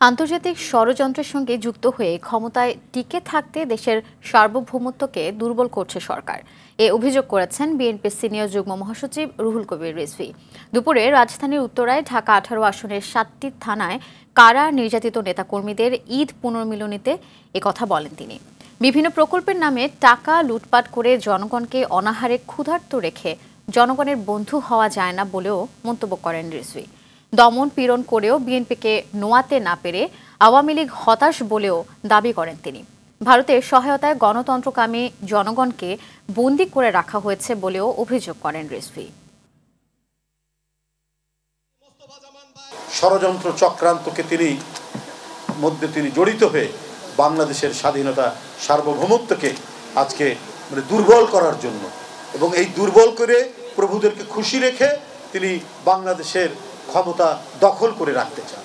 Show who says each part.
Speaker 1: আন্তর্জাতিক ষড়যন্ত্রের সঙ্গে যুক্ত হয়ে ক্ষমতায় টিকে থাকতে দেশের সার্বভৌমত্বকে দুর্বল করছে সরকার। এ অভিযোগ করেছেন বিএনপির সিনিয়র যুগ্ম মহাসচিব রুহুল কবির রিজভী। দুপুরে রাজধানীর উত্তরায় ঢাকা 18 আসনের 7টি থানায় কারা নির্যাতিত নেতাকর্মীদের ঈদ পুনর্মিলনীতে একথা বলেন তিনি। বিভিন্ন প্রকল্পের নামে টাকা লুটপাট করে জনগণকে অনাহারে ক্ষুধার্ত রেখে জনগণের বন্ধু হওয়া যায় না বলেও মন্তব্য করেন রিজভী। দমন পীড়ন করেও বিএনপিকে নোয়াতে না পেরে আওয়ামী লীগ হতাশ বলেও দাবি করেন তিনি। ভারতের সহায়তায় গণতন্ত্রকামী জনগণকে বন্দী করে রাখা হয়েছে বলেও অভিযোগ করেন রিজভী।
Speaker 2: ষড়যন্ত্র চক্রান্তকে তিনি জড়িত হয়ে বাংলাদেশের স্বাধীনতা সার্বভৌমত্বকে আজকে দুর্বল করার জন্য এবং এই দুর্বল করে প্রভুদেরকে খুশি রেখে তিনি বাংলাদেশের ক্ষমতা দখল করে রাখতে চান।